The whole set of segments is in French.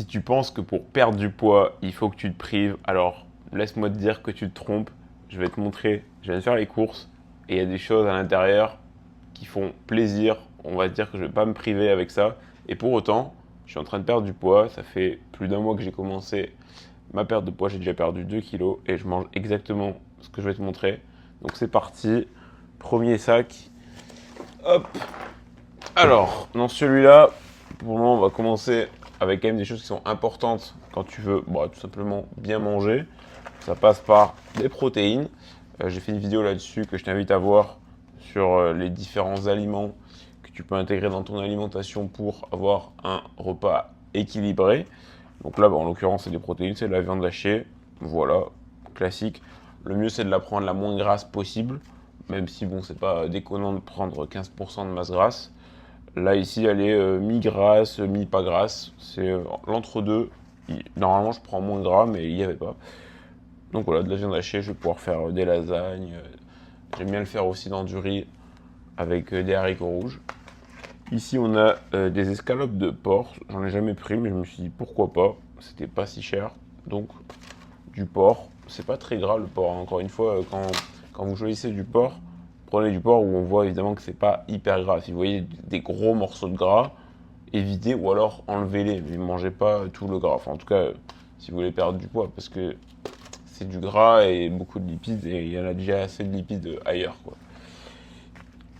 tu penses que pour perdre du poids, il faut que tu te prives, alors laisse-moi te dire que tu te trompes. Je vais te montrer, je viens de faire les courses et il y a des choses à l'intérieur qui font plaisir. On va dire que je ne vais pas me priver avec ça. Et pour autant, je suis en train de perdre du poids. Ça fait plus d'un mois que j'ai commencé ma perte de poids. J'ai déjà perdu 2 kilos et je mange exactement ce que je vais te montrer. Donc c'est parti. Premier sac. Hop. Alors, dans celui-là, pour le moment, on va commencer avec quand même des choses qui sont importantes quand tu veux tout simplement bien manger. Ça passe par des protéines. J'ai fait une vidéo là-dessus que je t'invite à voir sur les différents aliments que tu peux intégrer dans ton alimentation pour avoir un repas équilibré. Donc là, en l'occurrence, c'est des protéines, c'est de la viande hachée. Voilà, classique. Le mieux, c'est de la prendre la moins grasse possible, même si c'est pas déconnant de prendre 15% de masse grasse. Là, ici, elle est mi-grasse, mi-pas grasse. C'est l'entre-deux. Normalement, je prends moins gras, mais il n'y avait pas. Donc voilà, de la viande hachée, je vais pouvoir faire des lasagnes. J'aime bien le faire aussi dans du riz avec des haricots rouges. Ici, on a des escalopes de porc. J'en ai jamais pris, mais je me suis dit pourquoi pas. C'était pas si cher. Donc, du porc. C'est pas très gras le porc. Encore une fois, quand vous choisissez du porc, prenez du porc où on voit évidemment que c'est pas hyper gras. Si vous voyez des gros morceaux de gras, évitez ou alors enlevez-les. Mais ne mangez pas tout le gras. Enfin, en tout cas, si vous voulez perdre du poids, parce que c'est du gras et beaucoup de lipides et il y en a déjà assez de lipides ailleurs, quoi.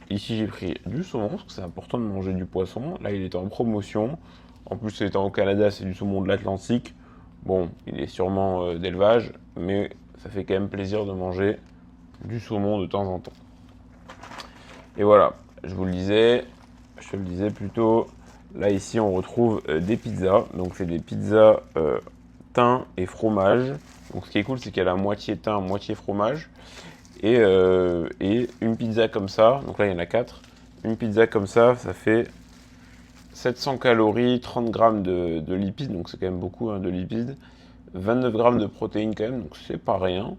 Ici, j'ai pris du saumon parce que c'est important de manger du poisson. Là, il était en promotion. En plus, étant au Canada, c'est du saumon de l'Atlantique. Bon, il est sûrement d'élevage, mais ça fait quand même plaisir de manger du saumon de temps en temps. Et voilà, je te le disais plutôt. Là, ici, on retrouve des pizzas. Donc, c'est des pizzas thym et fromage. Donc, ce qui est cool, c'est qu'il y a la moitié thym, moitié fromage. Et une pizza comme ça, donc là il y en a 4, une pizza comme ça fait 700 calories, 30 grammes de lipides, donc c'est quand même beaucoup de lipides, 29 grammes de protéines quand même, donc c'est pas rien,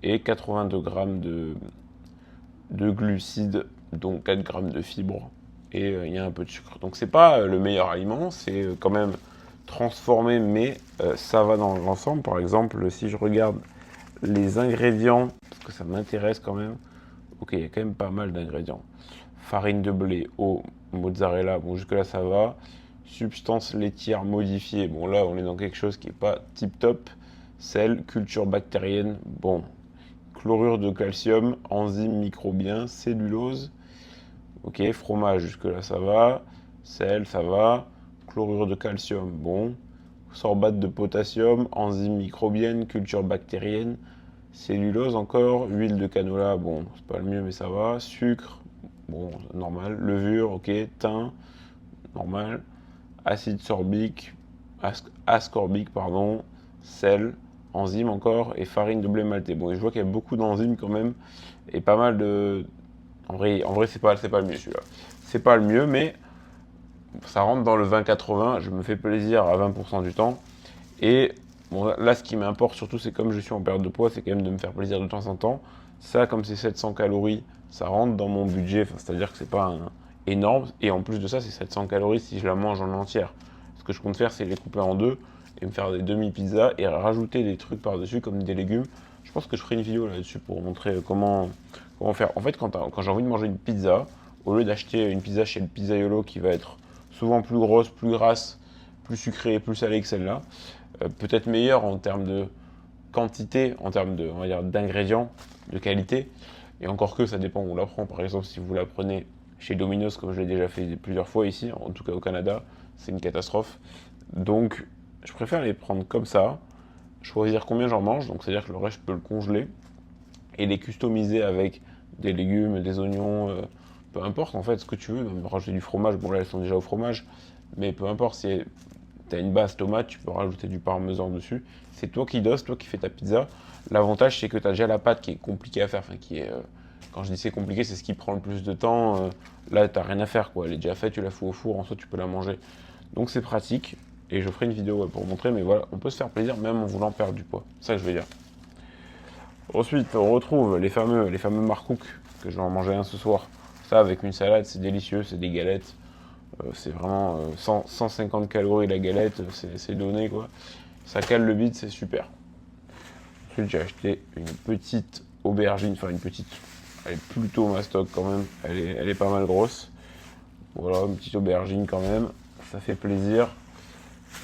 et 82 grammes de glucides, donc 4 grammes de fibres, et il y a un peu de sucre. Donc c'est pas le meilleur aliment, c'est quand même transformé, mais ça va dans l'ensemble. Par exemple, si je regarde les ingrédients, parce que ça m'intéresse quand même. Ok, il y a quand même pas mal d'ingrédients. Farine de blé, eau, mozzarella, bon jusque là ça va. Substance laitière modifiée, bon là on est dans quelque chose qui n'est pas tip top. Sel, culture bactérienne, bon. Chlorure de calcium, enzymes microbiens, cellulose. Ok, fromage, jusque là ça va. Sel, ça va. Chlorure de calcium, bon. Sorbate de potassium, enzymes microbiennes, culture bactérienne, cellulose encore, huile de canola, bon, c'est pas le mieux mais ça va, sucre, bon, normal, levure, ok, thym, normal, acide sorbique, ascorbique, pardon, sel, enzymes encore, et farine de blé maltais. Bon, et je vois qu'il y a beaucoup d'enzymes quand même, et pas mal de... En vrai c'est pas le mieux celui-là. C'est pas le mieux, mais ça rentre dans le 20-80, je me fais plaisir à 20% du temps. Et bon, là, ce qui m'importe surtout, c'est comme je suis en perte de poids, c'est quand même de me faire plaisir de temps en temps. Ça, comme c'est 700 calories, ça rentre dans mon budget, c'est-à-dire que c'est pas énorme. Et en plus de ça, c'est 700 calories si je la mange en entière. Ce que je compte faire, c'est les couper en deux et me faire des demi-pizzas et rajouter des trucs par-dessus comme des légumes. Je pense que je ferai une vidéo là-dessus pour montrer comment faire. En fait, quand j'ai envie de manger une pizza, au lieu d'acheter une pizza chez le pizzaiolo qui va être souvent plus grosse, plus grasse, plus sucrée, plus salée que celle-là, peut-être meilleure en termes de quantité, en termes de, on va dire, d'ingrédients, de qualité. Et encore que ça dépend où on la prend. Par exemple, si vous la prenez chez Domino's, comme je l'ai déjà fait plusieurs fois ici, en tout cas au Canada, c'est une catastrophe. Donc, je préfère les prendre comme ça, choisir combien j'en mange, donc c'est-à-dire que le reste, je peux le congeler, et les customiser avec des légumes, des oignons, peu importe en fait ce que tu veux, même rajouter du fromage, bon là elles sont déjà au fromage, mais peu importe si tu as une base tomate, tu peux rajouter du parmesan dessus. C'est toi qui doses, toi qui fais ta pizza. L'avantage, c'est que tu as déjà la pâte qui est compliquée à faire. Enfin, quand je dis c'est compliqué, c'est ce qui prend le plus de temps. Là, tu n'as rien à faire, quoi. Elle est déjà faite, tu la fous au four, en soi, tu peux la manger. Donc, c'est pratique. Et je ferai une vidéo pour montrer, mais voilà, on peut se faire plaisir même en voulant perdre du poids. C'est ça que je veux dire. Ensuite, on retrouve les fameux marcouk, que je vais en manger un ce soir. Ça, avec une salade, c'est délicieux, c'est des galettes. C'est vraiment 150 calories la galette, c'est donné quoi. Ça cale le bide, c'est super. Ensuite, j'ai acheté une petite aubergine, enfin une petite, elle est plutôt mastoc quand même, elle est pas mal grosse. Voilà, une petite aubergine quand même, ça fait plaisir.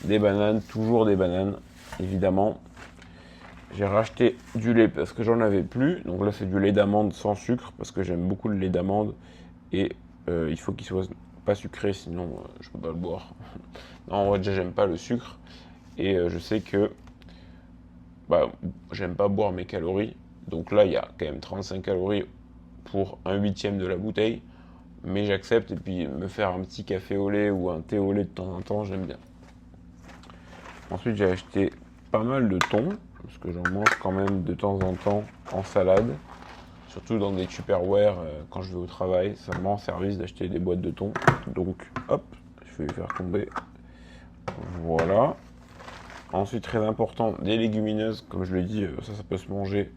Des bananes, toujours des bananes, évidemment. J'ai racheté du lait parce que j'en avais plus. Donc là, c'est du lait d'amande sans sucre parce que j'aime beaucoup le lait d'amande. Et il faut qu'il soit pas sucré, sinon je peux pas le boire. Non, en vrai, déjà, j'aime pas le sucre. Et je sais que bah, j'aime pas boire mes calories. Donc là, il y a quand même 35 calories pour un huitième de la bouteille. Mais j'accepte. Et puis me faire un petit café au lait ou un thé au lait de temps en temps, j'aime bien. Ensuite, j'ai acheté pas mal de thon, parce que j'en mange quand même de temps en temps en salade, surtout dans des Tupperware quand je vais au travail. Ça me rend service d'acheter des boîtes de thon. Donc, hop, je vais les faire tomber. Voilà. Ensuite, très important, des légumineuses. Comme je l'ai dit, ça peut se manger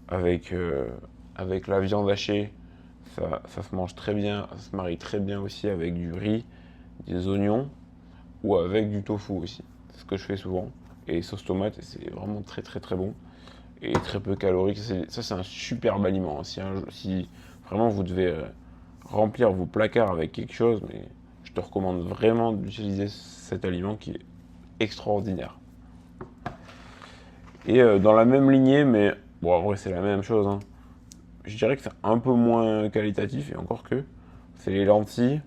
avec, avec la viande hachée. Ça se mange très bien. Ça se marie très bien aussi avec du riz, des oignons ou avec du tofu aussi. C'est ce que je fais souvent. Et sauce tomate, et c'est vraiment très très très bon. Et très peu calorique. Ça, c'est un superbe aliment. Si vraiment vous devez remplir vos placards avec quelque chose, mais je te recommande vraiment d'utiliser cet aliment qui est extraordinaire. Et dans la même lignée, mais bon, en vrai, c'est la même chose, hein. Je dirais que c'est un peu moins qualitatif, et encore que, c'est les lentilles.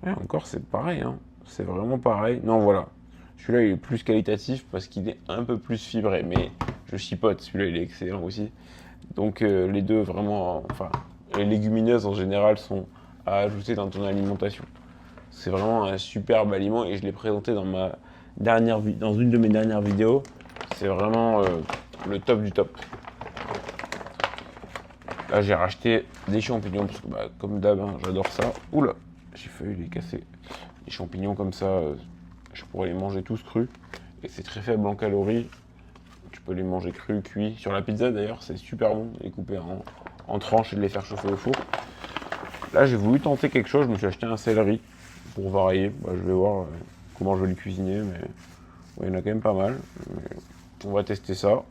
Ouais, encore, c'est pareil, hein. C'est vraiment pareil. Non, voilà. Celui-là, il est plus qualitatif parce qu'il est un peu plus fibré, mais je chipote. Celui-là, il est excellent aussi. Donc, les deux, vraiment, enfin, les légumineuses en général sont à ajouter dans ton alimentation. C'est vraiment un superbe aliment et je l'ai présenté dans dans une de mes dernières vidéos. C'est vraiment le top du top. Là, j'ai racheté des champignons parce que, bah, comme d'hab, hein, j'adore ça. Oula, j'ai failli les casser. Les champignons comme ça, je pourrais les manger tous crus. Et c'est très faible en calories. Tu peux les manger crus, cuits. Sur la pizza d'ailleurs, c'est super bon. Les couper en tranches et de les faire chauffer au four. Là, j'ai voulu tenter quelque chose. Je me suis acheté un céleri pour varier. Bah, je vais voir comment je vais le cuisiner. Mais ouais, il y en a quand même pas mal. Mais on va tester ça.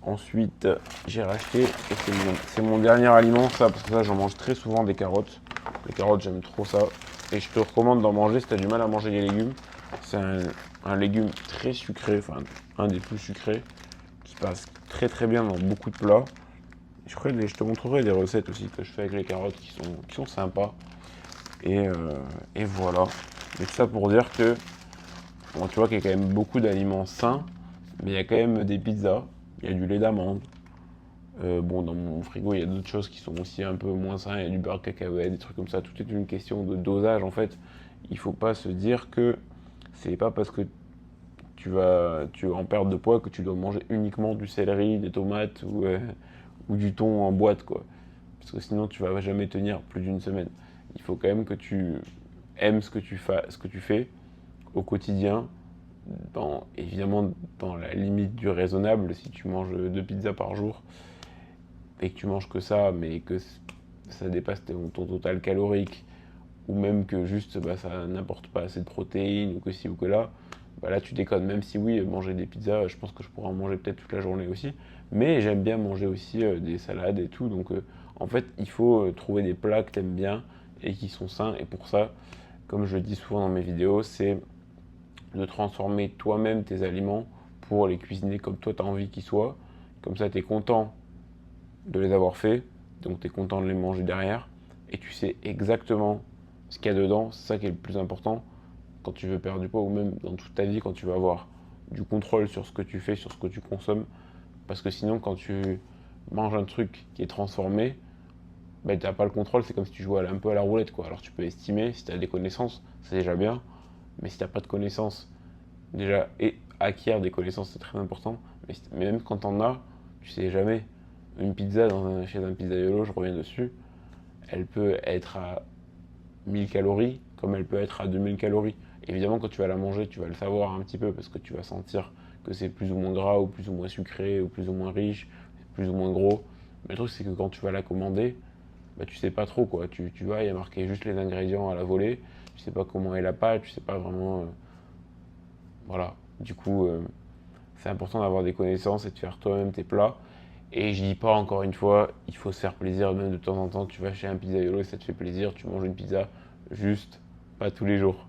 Ensuite, j'ai racheté, et c'est mon dernier aliment, ça, parce que ça, j'en mange très souvent des carottes. Les carottes, j'aime trop ça. Et je te recommande d'en manger si tu as du mal à manger les légumes. C'est un légume très sucré, enfin, un des plus sucrés, qui passe très très bien dans beaucoup de plats. Je te montrerai des recettes aussi que je fais avec les carottes qui sont sympas. Et voilà. Mais tout ça pour dire que, bon, tu vois qu'il y a quand même beaucoup d'aliments sains, mais il y a quand même des pizzas. Il y a du lait d'amande. Bon, dans mon frigo, il y a d'autres choses qui sont aussi un peu moins saines. Il y a du beurre de cacahuète, des trucs comme ça. Tout est une question de dosage, en fait. Il faut pas se dire que c'est pas parce que tu es en perte de poids que tu dois manger uniquement du céleri, des tomates ou du thon en boîte, quoi. Parce que sinon, tu vas jamais tenir plus d'une semaine. Il faut quand même que tu aimes ce que tu fais au quotidien, évidemment dans la limite du raisonnable. Si tu manges 2 pizzas par jour et que tu manges que ça, mais que ça dépasse ton total calorique, ou même que juste bah, ça n'apporte pas assez de protéines, ou que ci ou que là, bah là tu déconnes. Même si oui, manger des pizzas, je pense que je pourrais en manger peut-être toute la journée aussi, mais j'aime bien manger aussi des salades et tout. Donc en fait, il faut trouver des plats que tu aimes bien et qui sont sains. Et pour ça, comme je le dis souvent dans mes vidéos, c'est de transformer toi-même tes aliments pour les cuisiner comme toi tu as envie qu'ils soient. Comme ça, tu es content de les avoir faits, donc tu es content de les manger derrière, et tu sais exactement ce qu'il y a dedans. C'est ça qui est le plus important quand tu veux perdre du poids, ou même dans toute ta vie quand tu veux avoir du contrôle sur ce que tu fais, sur ce que tu consommes. Parce que sinon, quand tu manges un truc qui est transformé, bah, tu n'as pas le contrôle. C'est comme si tu jouais un peu à la roulette, quoi. Alors tu peux estimer, si tu as des connaissances, c'est déjà bien. Mais si tu n'as pas de connaissances, déjà, et acquérir des connaissances, c'est très important. Mais même quand tu en as, tu sais jamais. Une pizza chez un pizzaiolo, je reviens dessus, elle peut être à 1000 calories comme elle peut être à 2000 calories. Évidemment, quand tu vas la manger, tu vas le savoir un petit peu parce que tu vas sentir que c'est plus ou moins gras, ou plus ou moins sucré, ou plus ou moins riche, plus ou moins gros. Mais le truc, c'est que quand tu vas la commander, bah, tu sais pas trop quoi. Tu vois, il y a marqué juste les ingrédients à la volée. Tu sais pas comment est la pâte, tu sais pas vraiment. Voilà. Du coup, c'est important d'avoir des connaissances et de faire toi-même tes plats. Et je dis pas encore une fois, il faut se faire plaisir, même de temps en temps, tu vas chez un pizzaïolo et ça te fait plaisir, tu manges une pizza, juste pas tous les jours.